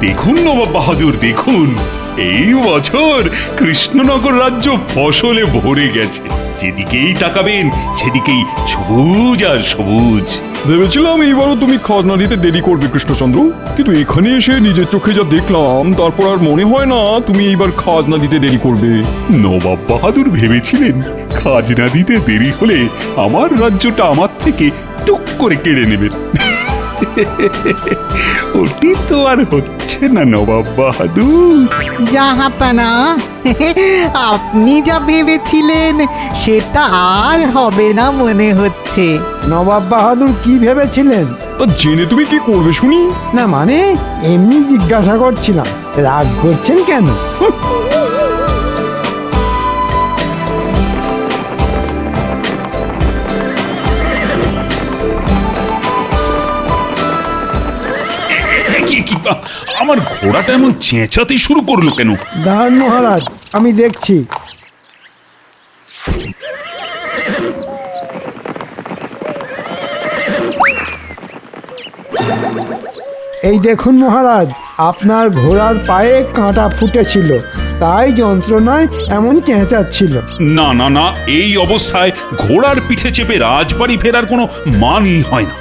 দেখুন নবাব বাহাদুর, দেখুন এই বছর কৃষ্ণনগর রাজ্য ফসলে ভরে গেছে। যেদিকেই তাকাবেন সেদিকেই সবুজ আর সবুজ। ভেবেছিলাম এইবারও তুমি খাজনা দিতে দেরি করবে কৃষ্ণচন্দ্র, কিন্তু এখানে এসে নিজের চোখে যা দেখলাম তারপর আর মনে হয় না তুমি এইবার খাজনা দিতে দেরি করবে। নবাব বাহাদুর ভেবেছিলেন খাজনা দিতে দেরি হলে আমার রাজ্যটা আমার থেকে টুক করে কেড়ে নেবেন। ওটি তো আর হচ্ছে না নবাব বাহাদুর। জাহাপানা, আপনি যা ভেবেছিলেন সেটা আর হবে না মনে হচ্ছে। নবাব বাহাদুর কি ভেবেছিলেন? তা জেনে তুমি কি করবে শুনি? না মানে এমনি জিজ্ঞাসা করছিলাম, রাগ করছেন কেন? আমার ঘোড়াটা এমন চেঁচাতে শুরু করলো কেন? দাঁড়ান মহারাজ, আমি দেখছি। এই দেখুন মহারাজ, আপনার ঘোড়ার পায়ে কাঁটা ফুটেছিল, তাই যন্ত্রণায় এমন চেঁচাচ্ছিল। না না না, এই অবস্থায় ঘোড়ার পিঠে চেপে রাজবাড়ি ফেরার কোনো মানই হয় না।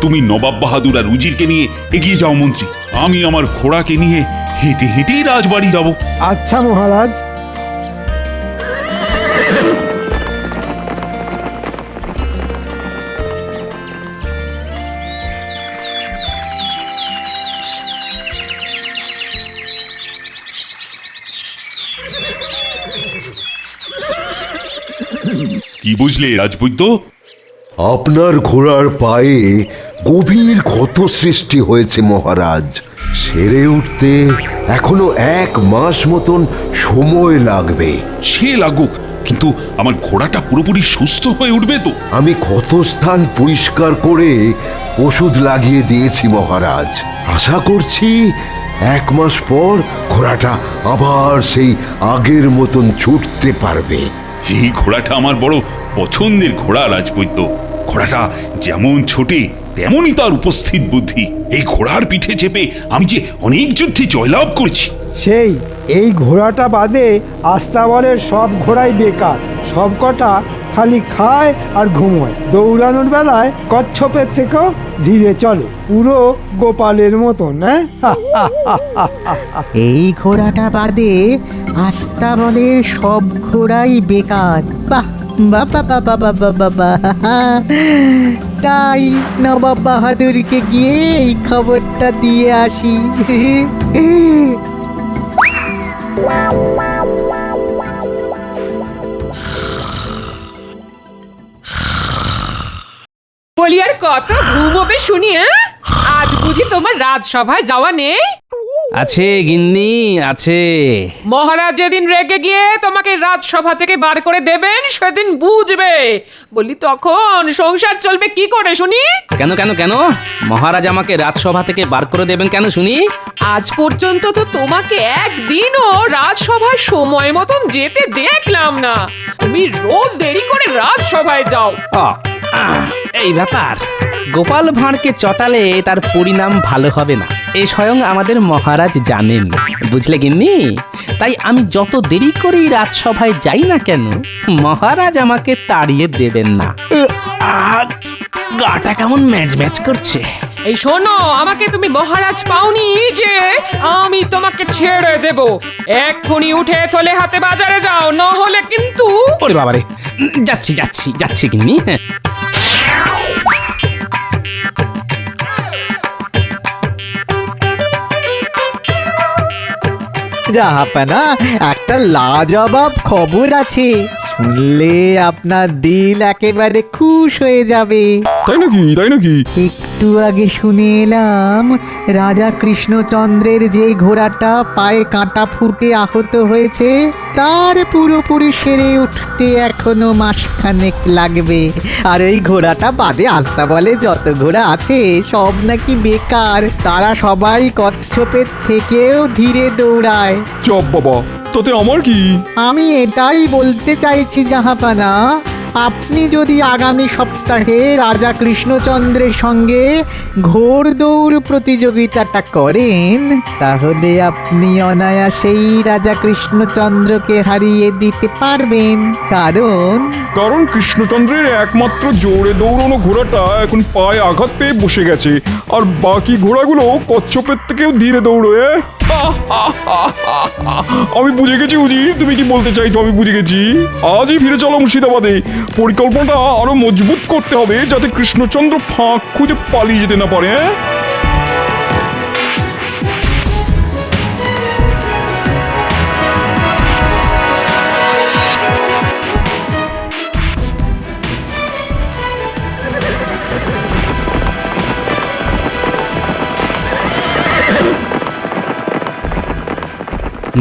তুমি নবাব বাহাদুর আর উজিরকে নিয়ে এগিয়ে যাও মন্ত্রী, আমি আমার ঘোড়াকে নিয়ে হেঁটে হেঁটেই রাজবাড়ি যাব। আচ্ছা মহারাজ। কি বুঝলে রাজবৈদ্য? আপনার ঘোড়ার পায়ে গভীর ক্ষত সৃষ্টি হয়েছে মহারাজ। সেরে উঠতে এখনো 1 মাস মতন সময় লাগবে। সে লাগুক, কিন্তু আমার ঘোড়াটা পুরোপুরি সুস্থ হয়ে উঠবে তো? আমি ক্ষত স্থান পরিষ্কার করে ওষুধ লাগিয়ে দিয়েছি মহারাজ। আশা করছি 1 মাস পর ঘোড়াটা আবার সেই আগের মতন ছুটতে পারবে। এই ঘোড়াটা আমার বড় পছন্দের ঘোড়া রাজবৈদ্য। ঘোড়াটা যেমন ছোটে তেমনই তার উপস্থিত বুদ্ধি। এই ঘোড়ার পিঠে চেপে আমি যে অনেক যুদ্ধে জয়লাভ করছি। সেই এই ঘোড়াটা বাদে আস্তাবলের সব ঘোড়াই বেকার, সব কটা খালি খায় আর ঘুমোয়। দৌড়ানোর বেলায় কচ্ছপের থেকেও ধীরে চলে, পুরো গোপালের মতন। হ্যাঁ, এই ঘোড়াটা বাদে আস্তাবলের সব ঘোড়াই বেকার। বাহ, বাবা বাবা বাবা বাবা, তাই নবাব বাহাদুরকে গিয়ে এই খবরটা দিয়ে আসি। বলি আর কত ঘুমোবে শুনি? আজ বুঝি তোমার রাজসভায় যাওয়া নেই? আছে গিন্নি, আছে। মহারাজ যেদিন রেগে গিয়ে তোমাকে রাজসভা থেকে বার করে দেবেন সেদিন বুঝবে। বলি তখন সংসার চলবে কি করে শুনি? কেন কেন কেন মহারাজ আমাকে রাজসভা থেকে বার করে দেবেন কেন শুনি? আজ পর্যন্ত তো তোমাকে একদিনও রাজসভায় সময় মতন যেতে দেখলাম না। তুমি রোজ দেরি করে রাজসভায় যাও। এই ব্যাপার, গোপাল ভাঁড়কে চটালে তার পরিণাম ভালো হবে না, এ স্বয়ং আমাদের মহারাজ জানেন, বুঝলে গিন্নি। তাই আমি যত দেরি করেই রাজসভায় যাই না কেন, মহারাজ আমাকে তাড়িয়ে দেবেন না। গাটা কেমন ম্যাচ ম্যাচ করছে। এই শোনো, আমাকে তুমি মহারাজ পাওনি যে আমি তোমাকে ছেড়ে দেব। এক্ষুনি উঠে থলে হাতে বাজারে যাও, না হলে কিন্তু। ওরে বাবারে, যাচ্ছি যাচ্ছি যাচ্ছি গিন্নি। জাহাপানা, একটা লাজবাব খবর আছে, শুনলে আপনার দিল একেবারে খুশ হয়ে যাবে। তাই নাকি? তাই নাকি? একটু আগে শুনে এলাম রাজা কৃষ্ণচন্দ্রের যে ঘোড়াটা পায়ে কাঁটা ফুটে আহত হয়েছে তার পুরোপুরি সেরে উঠতে এখনো মাসখানেক লাগবে। আর এই ঘোড়াটা বাদে আস্তাবলে যত ঘোড়া আছে সব নাকি বেকার, তারা সবাই কচ্ছপের থেকেও ধীরে দৌড়ায়। চাপ বাবা, তাতে আমার কি? আমি এটাই বলতে চাইছি জাহাপানা, আপনি যদি আগামী সপ্তাহে রাজা কৃষ্ণচন্দ্রের সঙ্গে ঘোড় দৌড় প্রতিযোগিতাটা করেন তাহলে আপনি অনায়াসেই রাজা কৃষ্ণচন্দ্রকে হারিয়ে দিতে পারবেন, কারণ কৃষ্ণচন্দ্রের একমাত্র জোরে দৌড়ানো ঘোড়াটা এখন পায়ে আঘাত পেয়ে বসে গেছে, আর বাকি ঘোড়াগুলো কচ্ছপের থেকেও ধীরে দৌড়ে। আমি বুঝে গেছি উজির, তুমি কি বলতে চাইছো আমি বুঝে গেছি। আজই ফিরে চলো মুর্শিদাবাদে। পরিকল্পনাটা আরো মজবুত করতে হবে যাতে কৃষ্ণচন্দ্র ফাঁক খুঁজে পালিয়ে যেতে না পারে।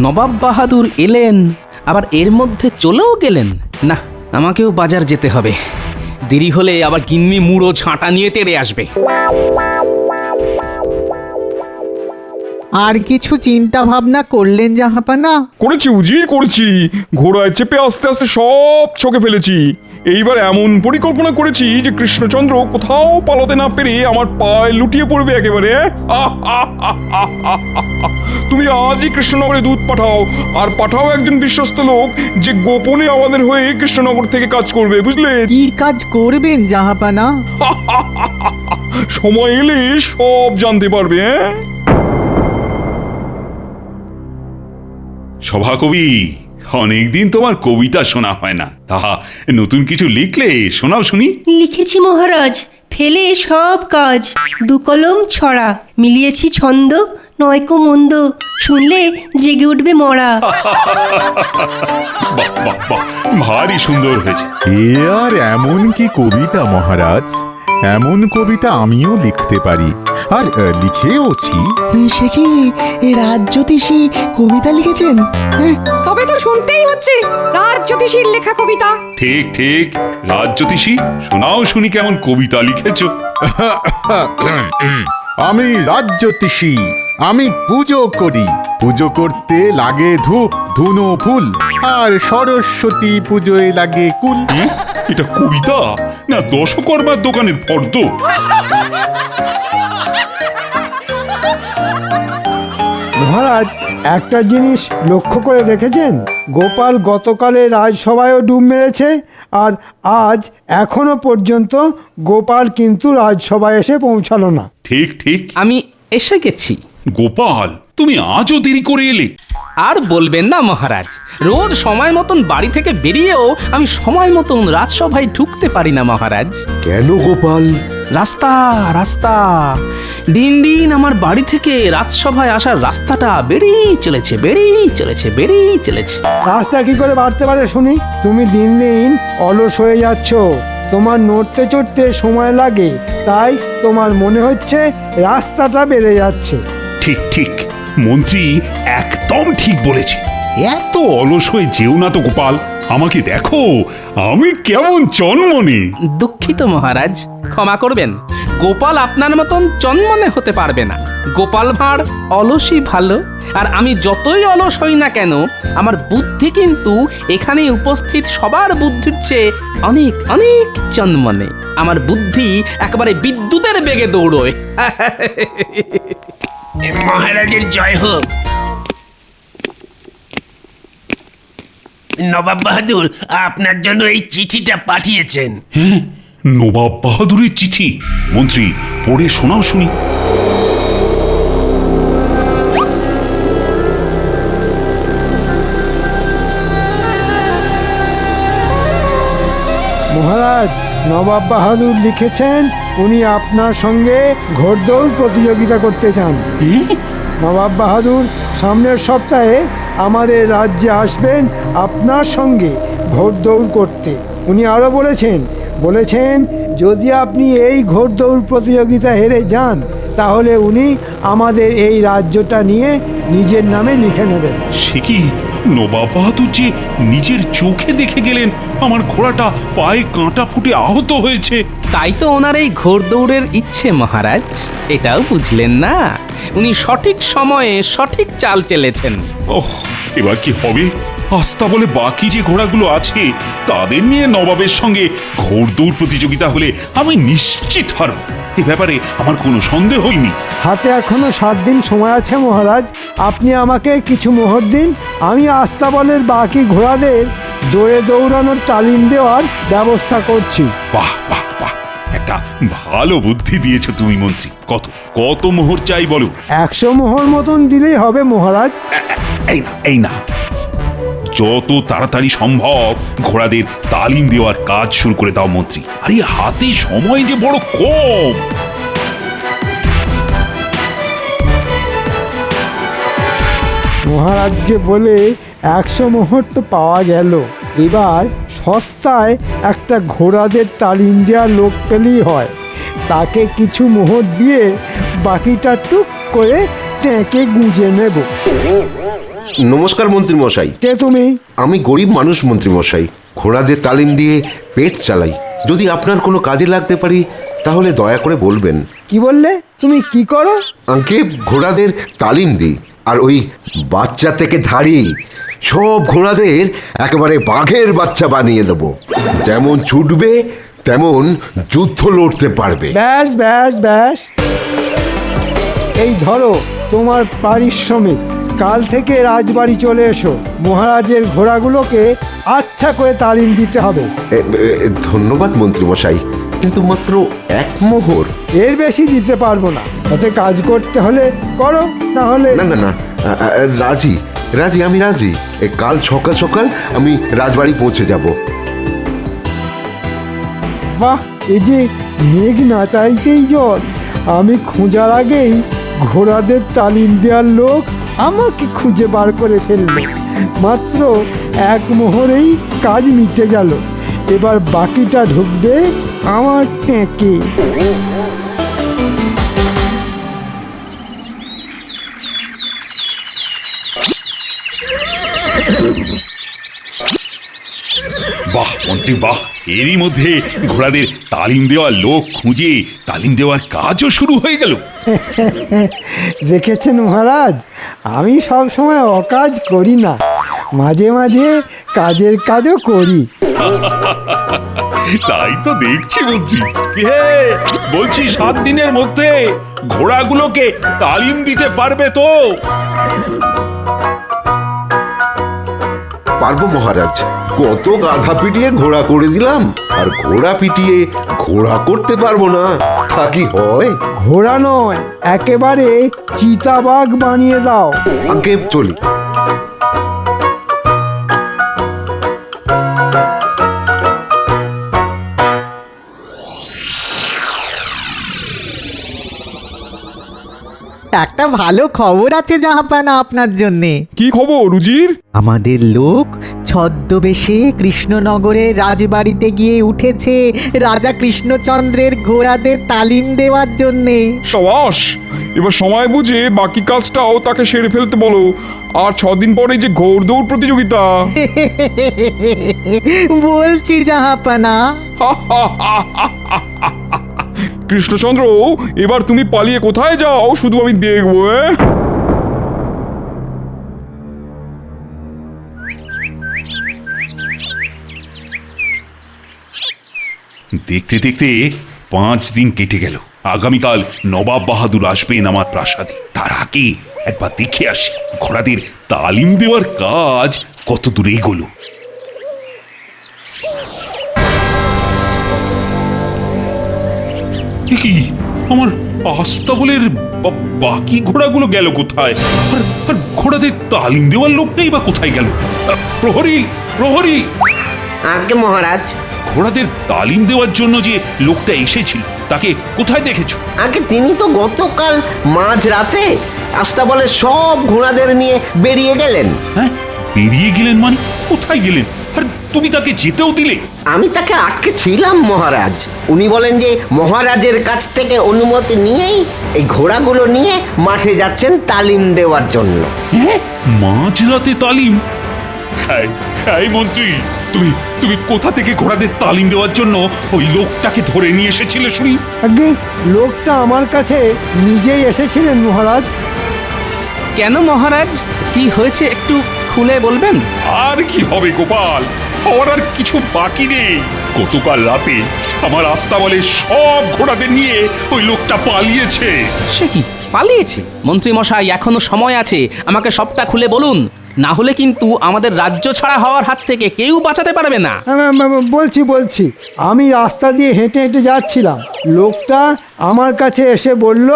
নবাব বাহাদুর এলেন আবার এর মধ্যে চলেও গেলেন। না, আমাকেও বাজার যেতে হবে, দেরি হলে আবার গিন্নি মুড়ো ঝাঁটা নিয়ে তেড়ে আসবে। আর কিছু চিন্তা ভাবনা করলেন জাহাপানা? করেছি উজির, করেছি। ঘোড়ায় চেপে আস্তে আস্তে সব ছকে ফেলেছি। এইবার এমন পরিকল্পনা করেছি যে কৃষ্ণচন্দ্র কোথাও পালাতে না পেরে আমার পায়ে লুটিয়ে পড়বে একেবারে। তুমি আজই কৃষ্ণনগরে দুধ পাঠাও, আর পাঠাও একজন বিশ্বস্ত লোক যে গোপনে আমাদের হয়ে কৃষ্ণনগর থেকে কাজ করবে, বুঝলে? কি কাজ করবেন জাহাপানা? সময় এলে সব জানতে পারবে। সভাকবি, অনেকদিন তোমার কবিতা শোনা হয় না, তাহা নতুন কিছু লিখলে শোনাও শুনি। লিখেছি মহারাজ, ফেলে সব কাজ, দু কলম ছড়া, মিলিয়েছি ছন্দ, নয়কো মন্দ, শুনলে জেগে উঠবে মরা। বাহ বাহ বাহ, ভারী সুন্দর হয়েছে। এ আর এমন কি কবিতা মহারাজ, এমন কবিতা আমিও লিখতে পারি, আর লিখেওছি। সে কি রাজ্যোতিষী কবিতা লিখেছেন? তবে তো শুনতেই হচ্ছে রাজ্যোতিষীর লেখা কবিতা। ঠিক ঠিক, রাজ্যোতিষী, শোনাও শুনি কেমন কবিতা লিখেছো। আমি রাজ্যোতিষী, আমি পুজো করি, পুজো করতে লাগে ধূপ ধুনো ফুল, আর সরস্বতী পুজোয় লাগে কুল। এটা কবিতা না দশকর্মার দোকানের ফর্দ? মহারাজ, একটা জিনিস লক্ষ্য করে দেখেছেন? গোপাল গতকালে রাজসভায়ও ডুব মেরেছে, আর আজ এখনো পর্যন্ত গোপাল কিন্তু রাজসভায় এসে পৌঁছালো না। ঠিক ঠিক, আমি এসে গেছি। গোপাল, তুমি আজও দেরি করে এলে। আর বলবেন না মহারাজ, রোজ সময় মতন বাড়ি থেকে বেরিয়েও আমি সময় মতন রাজসভায় ঢুকতে পারি না মহারাজ। কেন গোপাল? রাস্তা রাস্তা, দিন দিন আমার বাড়ি থেকে রাজসভায় আসার রাস্তাটা বেড়েই চলেছে, বেড়েই চলেছে, বেড়েই চলেছে। রাস্তা কি করে বাড়তে পারে শুনি? তুমি দিন দিন অলস হয়ে যাচ্ছ, তোমার নড়তে চড়তে সময় লাগে, তাই তোমার মনে হচ্ছে রাস্তাটা বেড়ে যাচ্ছে। ঠিক ঠিক, মন্ত্রী একদম ঠিক বলেছে। এত অলস হয়ে যেও না তো গোপাল, আমাকে দেখো আমি কেমন চনমনে। দুঃখিত মহারাজ, ক্ষমা করবেন, গোপাল আপনার মতন চনমনে হতে পারবে না। গোপাল ভাঁড় অলসই ভালো, আর আমি যতই অলস হই না কেন আমার বুদ্ধি কিন্তু এখানে উপস্থিত সবার বুদ্ধির চেয়ে অনেক অনেক চনমনে। আমার বুদ্ধি একেবারে বিদ্যুতের বেগে দৌড়োয়। মহারাজের জয় হোক। নবাব বাহাদুর আপনার জন্য এই চিঠিটা পাঠিয়েছেন। হ্যাঁ, নবাব বাহাদুরের চিঠি? মন্ত্রী, পড়ে শোনাও শুনি। মহারাজ, নবাব বাহাদুর লিখেছেন উনি আপনার সঙ্গে ঘোড়দৌড় প্রতিযোগিতা করতে চান। নবাব বাহাদুর সামনের সপ্তাহে আমাদের রাজ্যে আসবেন আপনার সঙ্গে ঘোড়দৌড় করতে। উনি আরও বলেছেন যদি আপনি এই ঘোড়দৌড় প্রতিযোগিতা হেরে যান তাহলে উনি আমাদের এই রাজ্যটা নিয়ে নিজের নামে লিখে নেবেন। সে কি, নবাব বাহাদুর যে নিজের চোখে দেখে গেলেন আমার ঘোড়াটা পায়ে কাঁটা ফুটে আহত হয়েছে? তাই তো ওনার এই ঘোড়দৌড়ের ইচ্ছে মহারাজ। এটাও বুঝলেন না, উনি সঠিক সময়ে সঠিক চাল চেলেছেন। ওহ, এবার কি হবে? আস্তা বলে বাকি যে ঘোড়াগুলো আছে তাদের নিয়ে নবাবের সঙ্গে ঘোড়দৌড় প্রতিযোগিতা হলে আমি নিশ্চিত হারব, এ ব্যাপারে আমার কোনো সন্দেহই নেই। হাতে এখনো 7 দিন সময় আছে মহারাজ, আপনি আমাকে কিছু মোহর দিন, আমি আস্তাবলের বাকি ঘোড়াদের জোরে দৌড়ানোর তালিম দেওয়ার ব্যবস্থা করছি। বাহ বাহ বাহ, একটা ভালো বুদ্ধি দিয়েছো তুমি মন্ত্রী। কত কত মোহর চাই বলো? 100 মোহর মতন দিলেই হবে মহারাজ। এই না, যত তাড়াতাড়ি সম্ভব ঘোড়াদের তালিম দেওয়ার কাজ শুরু করে দাও মন্ত্রী। আরে হাতে সময় যে বড় কম। মহারাজকে বলে 100 মোহর তো পাওয়া গেল, এবার সস্তায় একটা ঘোড়াদের তালিম দেওয়ার লোক পেলেই হয়। তাকে কিছু মোহর দিয়ে বাকিটা টুক করে ট্যাঁকে গুঁজে নেব। নমস্কার মন্ত্রী মশাই। কে তুমি? আমি গরিব মানুষ মন্ত্রী মশাই, ঘোড়াদের তালিম দিয়ে পেট চালাই। যদি আপনার কোনো কাজে লাগতে পারি তাহলে দয়া করে বলবেন। কি বললে? তুমি কি করো? আঙ্কে ঘোড়াদের তালিম দিই, আর ওই বাচ্চা থেকে ধাড়ি সব ঘোড়াদের একেবারে বাঘের বাচ্চা বানিয়ে দেব। যেমন ছুটবে তেমন যুদ্ধ লড়তে পারবে। ব্যাস ব্যাস ব্যাস, এই ধরো তোমার পারিশ্রমিক। কাল থেকে রাজবাড়ি চলে এসো, মহারাজের ঘোড়াগুলোকে আচ্ছা করে তালিম দিতে হবে। ধন্যবাদ মন্ত্রী মশাই, কিন্তু মাত্র 1 মোহর। এর বেশি দিতে পারবো না, তাতে কাজ করতে হলে করো, না হলে না না না, রাজি রাজি, আমি রাজি। কাল সকাল সকাল আমি রাজবাড়ি পৌঁছে যাব। বাহ, এই যে মেঘ না চাইতেই জল। আমি খোঁজার আগেই ঘোড়াদের তালিম দেওয়ার লোক আমাকে খুঁজে বার করে ফেললো। মাত্র 1 মোহরেই কাজ মিটে গেল। এবার বাকিটা ঢুকবে আমার ট্যাঁকে। বাহ মন্ত্রী বাহ, এরই মধ্যে ঘোড়াদের তালিম দেওয়ার লোক খুঁজে তালিম দেওয়ার কাজও শুরু হয়ে গেল। দেখেছেন মহারাজ, আমি সব সময় অকাজ করি না, মাঝে মাঝে কাজের কাজও করি। তাই তো দেখছি মন্ত্রী। বলছি 7 দিনের মধ্যে ঘোড়াগুলোকে তালিম দিতে পারবে তো? পারবো মহারাজ। কত গাধা পিটিয়ে ঘোড়া করে দিলাম, আর ঘোড়া পিটিয়ে ঘোড়া করতে পারবো না, তা কি হয়? ঘোড়া নয়, একেবারে চিতাবাঘ বানিয়ে দাও। আগে চলি। একটা ভালো খবর আছে জাহাপানা আপনার জন্যে। কি খবর রুজির? আমাদের লোক ছদ্মবেশে কৃষ্ণনগরের রাজবাড়িতে গিয়ে উঠেছে রাজা কৃষ্ণচন্দ্রের ঘোড়াদের তালিম দেওয়ার জন্যে। সাবাস, এবার সময় বুঝে বাকি কাজটাও তাকে সেরে ফেলতে বলো। আর 6 দিন পরে যে ঘোড়দৌড় প্রতিযোগিতা। বলছি জাহাপানা। কৃষ্ণচন্দ্র, এবার তুমি পালিয়ে কোথায় যাও শুধু আমি দেখবো। দেখতে দেখতে 5 দিন কেটে গেল। আগামীকাল নবাব বাহাদুর আসবেন আমার প্রাসাদে। তার আগে একবার দেখে আসি ঘোড়াদের তালিম দেওয়ার কাজ কত দূরে এগোলো। কি আমার আস্তাবলের বাকি ঘোড়াগুলো গেল কোথায়? আর ঘোড়াদের তালিম দেওয়ার লোকটাই বা কোথায় গেল? প্রহরী, প্রহরী! আজ্ঞে মহারাজ। ঘোড়াদের তালিম দেওয়ার জন্য যে লোকটা এসেছিল তাকে কোথায় দেখেছো? আগে তিনি তো গতকাল মাঝরাতে আস্তাবলের সব ঘোড়াদের নিয়ে বেরিয়ে গেলেন। হ্যাঁ, বেরিয়ে গেলেন মানে? কোথায় গেলেন? আর তুমি তাকে যেতেও দিলে? আমি তাকে আটকে ছিলাম মহারাজ। উনি বলেন যে মহারাজের কাছ থেকে অনুমতি নিয়েই এই ঘোড়াগুলো নিয়ে মাঠে যাচ্ছেন তালিম দেওয়ার জন্য। মাঝরাতে তালিম? এই মন্ত্রী, তুমি তুমি কোথা থেকে ঘোড়াদের তালিম দেওয়ার জন্য ওই লোকটাকে ধরে নিয়ে এসেছিলে শুনি? আগে লোকটা আমার কাছে নিজেই এসেছিলেন মহারাজ। কেন মহারাজ, কি হয়েছে একটু খুলে বলবেন? আর কি হবে গোপাল, হওয়ার আর কিছু বাকি নেই। গতকাল রাতে আমার আস্তাবলে সব ঘোড়াদের নিয়ে ওই লোকটা পালিয়েছে। সে কি, পালিয়েছে? মন্ত্রী মশাই, এখনো সময় আছে, আমাকে সবটা খুলে বলুন, না হলে কিন্তু আমাদের রাজ্য ছাড়া হওয়ার হাত থেকে কেউ বাঁচাতে পারবে না। বলছি আমি রাস্তা দিয়ে হেঁটে হেঁটে যাচ্ছিলাম, লোকটা আমার কাছে এসে বলল,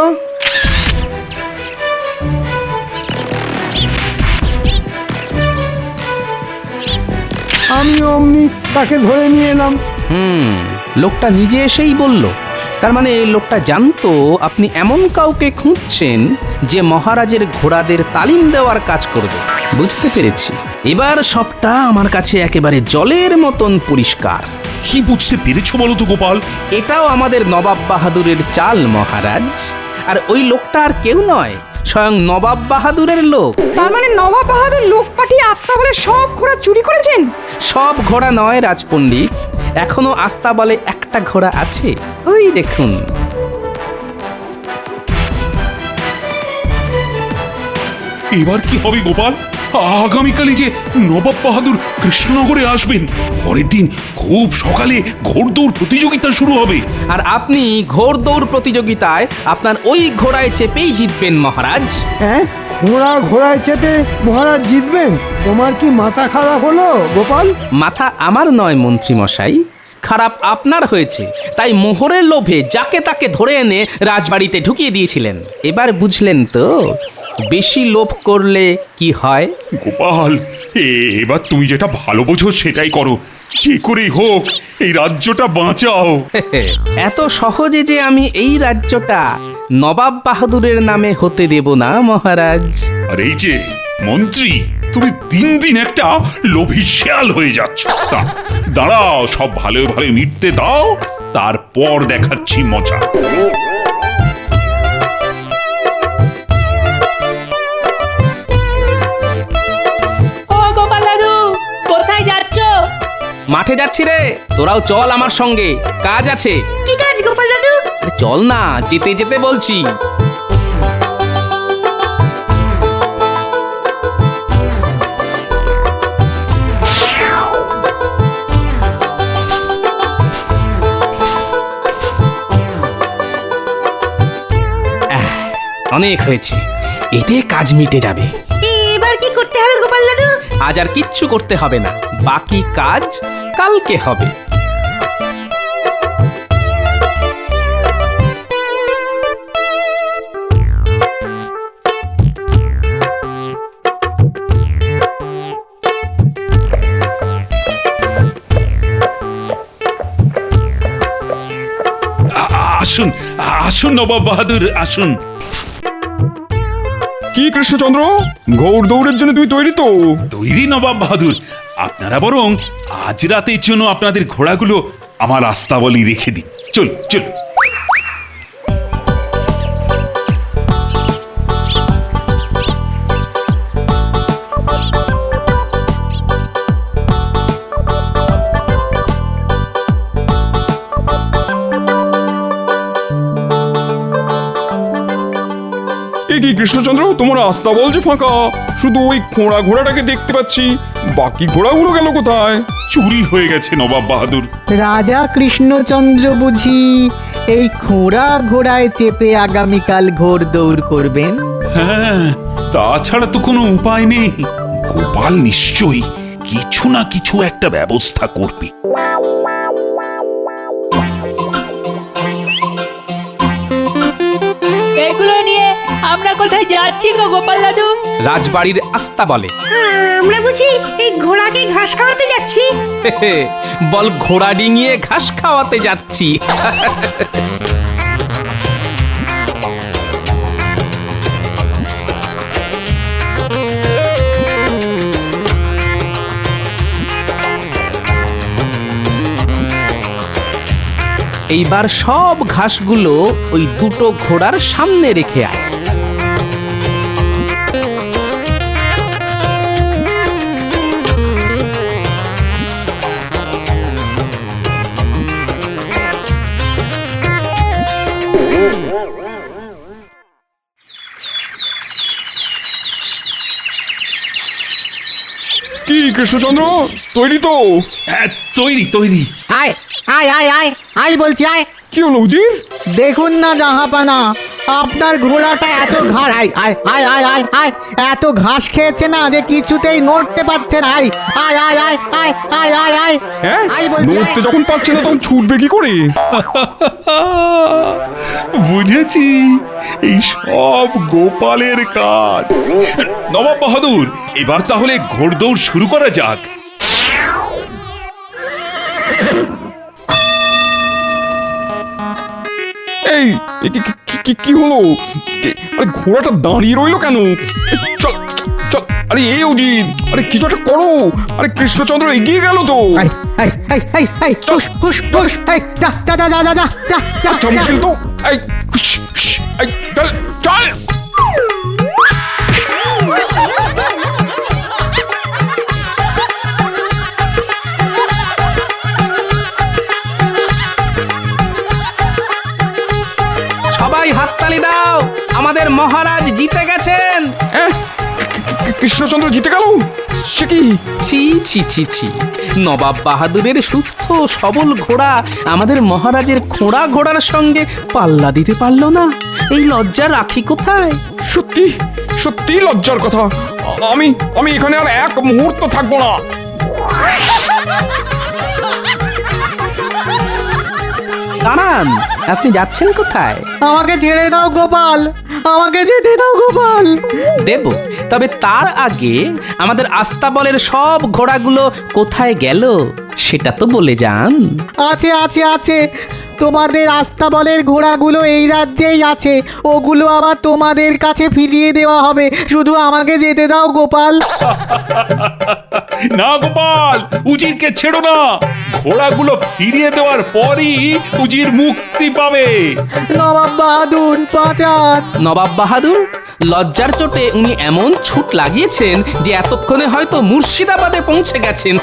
আমি অমনি তাকে ধরে নিয়ে এলাম। লোকটা নিজে এসেই বলল? তার মানে লোকটা জানতো আপনি এমন কাউকে খুঁজছেন যে মহারাজের ঘোড়াদের তালিম দেওয়ার কাজ করবে। বুঝতে পেরেছি, এবার সবটা আমার কাছে একেবারে জলের মতন পরিষ্কার। কি বুঝতে পেরেছো বলো তো গোপাল? এটাও আমাদের নবাব বাহাদুরের চাল মহারাজ। আর ওই লোকটা আর কেউ নয়, স্বয়ং নবাব বাহাদুরের লোক। তার মানে নবাব বাহাদুর লোক পাঠিয়ে আস্তাবলে সব ঘোড়া চুরি করেছেন? সব ঘোড়া নয় রাজপণ্ডিত, এখনো আস্তাবলে একটা ঘোড়া আছে, ওই দেখুন। এবার কি হবে গোপাল? আগামীকালই যে নবাব বাহাদুর কৃষ্ণনগরে আসবেন, পরের দিন খুব সকালে ঘোড়দৌড় প্রতিযোগিতা শুরু হবে। আর আপনি ঘোড়দৌড় প্রতিযোগিতায় আপনার ওই ঘোড়ায় চেপেই জিতবেন মহারাজ। হ্যাঁ, ঘোড়ায় চেপে মহারাজ জিতবেন? তোমার কি মাথা খারাপ হলো গোপাল? মাথা আমার নয় মন্ত্রী মশাই, খারাপ আপনার হয়েছে। তাই মোহরের লোভে যাকে তাকে ধরে এনে রাজবাড়িতে ঢুকিয়ে দিয়েছিলেন। এবার বুঝলেন তো বেশি লোভ করলে কি হয়? গোপাল, এবার তুমি যেটা ভালো বোঝো সেটাই করো, যে করেই হোক এই রাজ্যটা বাঁচাও। এত সহজে যে আমি এই রাজ্যটা নবাব বাহাদুরের নামে হতে দেব না মহারাজ। আর এই যে মন্ত্রী, তুমি দিন দিন একটা লোভী শেয়াল হয়ে যাচ্ছ। দাঁড়াও, সব ভালো ভালো মিটতে দাও, তারপর দেখাচ্ছি মজা। মাঠে যাচ্ছি রে, তোরাও চল আমার সঙ্গে, কাজ আছে। কি কাজ গোপাল দাদু? চল না, যেতে যেতে বলছি। অনেক হয়েছে, এতে কাজ মিটে যাবে। এবার কি করতে হবে গোপাল দাদু? আজ আর কিচ্ছু করতে হবে না, বাকি কাজ কালকে হবে। আসুন আসুন নবাব বাহাদুর, আসুন। কি কৃষ্ণচন্দ্র, ঘোড়দৌড়ের জন্য তুমি তৈরি তো? তৈরি নবাব বাহাদুর, আপনারা বরং আজ রাতের জন্য আপনাদের ঘোড়াগুলো আমার আস্তাবলি রেখে দিন। চল চল। কি কৃষ্ণচন্দ্র, তোমার আস্তাবল যে ফাঁকা, শুধু ওই ঘোড়াটাকে দেখতে পাচ্ছি, বাকি ঘোড়াগুলো গেল কোথায়? চুরি হয়ে গেছে নবাব বাহাদুর। রাজা কৃষ্ণচন্দ্র বুঝি এই ঘোড়ায় চেপে আগামীকাল ঘোড়দৌড় করবেন? হ্যাঁ, তাছাড়া তো কোনো উপায় নেই। গোপাল নিশ্চয়ই কিছু না কিছু একটা ব্যবস্থা করবে। এগুলো নিয়ে আমরা কোথায় যাচ্ছি গো গোপাল দাদু? রাজবাড়ির আস্তাবলে। আমরা বুঝি এই ঘোড়াকে ঘাস খাওয়াতে যাচ্ছি? বল, ঘোড়া ডিঙিয়ে ঘাস খাওয়াতে যাচ্ছি। এইবার সব ঘাসগুলো ওই দুটো ঘোড়ার সামনে রেখে আয়। কৃষ্ণচন্দ্র তৈরি তো? হ্যাঁ, তৈরি তৈরি। আয় আয় আয় আয় আয় বলছি আয়। কি হলো উজির? দেখুন না জাহাপানা, আপনার ঘোড়াটা এত ঘাস আয় আয় আয় আয় আয় আয় এত ঘাস খেয়েছে না যে কিছুতেই নড়তে পারছে না। আয় আয় আয় আয় আয় আয় আয় আয় হ্যাঁ, আয় বলছি আয়। নড়তে যখন পারছে না তখন ছুটবে কি করে? বুঝেছি, এই সব গোপালের কাজ। নবাব বাহাদুর, এবার তাহলে ঘোড়দৌড় শুরু করা যাক। এই কি হলো? আরে ঘোড়াটা দাঁড়িয়ে রইলো কেন? চল চল, আরে এই উজির, আরে কিছু একটা করো। আরে কৃষ্ণচন্দ্র এগিয়ে গেল তো। আয় আয় আয় আয় আয় হুশ হুশ হুশ আয় যা যা যা যা যা যা যা যা আচ্ছা মুশকিল তো। এই এই চল চল। সবাই হাততালি দাও, আমাদের মহারাজ জিতে গেছেন। কৃষ্ণচন্দ্র জিতে গেল? সে কি? ছি ছি ছি ছি, নবাব বাহাদুরের সুস্থ সবল ঘোড়া আমাদের মহারাজের খোঁড়া ঘোড়ার সঙ্গে পাল্লা দিতে পারলো না। এই লজ্জা রাখি কোথায়? সত্যি সত্যি লজ্জার কথা। আমি আমি এখানে আর এক মুহূর্ত থাকবো না। দাঁড়ান, আপনি যাচ্ছেন কোথায়? আমাকে ছেড়ে দাও গোপাল, আমাকে যেতে দাও গোপাল। দেব, তবে তার আগে আমাদের আস্তাবলের সব ঘোড়াগুলো কোথায় গেল সেটা তো বলে যান। আছে আছে আছে, তোমাদের আস্তাবলের ঘোড়াগুলো এই রাজ্যেই আছে, ওগুলো আবার তোমাদের কাছে ফিরিয়ে দেওয়া হবে। শুধু আমাকে যেতে দাও গোপাল। না গোপাল, উজিরকে ছেড়ো না। ঘোড়াগুলো ফিরিয়ে দেওয়ার পরই উজির মুক্তি পাবে। নবাব বাহাদুর বাঁচান। নবাব বাহাদুর, লজ্জার চোটে উনি এমন ছুট লাগিয়েছেন যে এতক্ষণে হয়তো মুর্শিদাবাদে পৌঁছে গেছেন।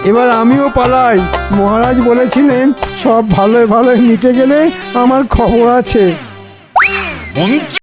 এবার আমিও পালাই। মহারাজ বলেছিলেন সব ভালোই ভালোই মিটে গেলে আমার খবর আছে।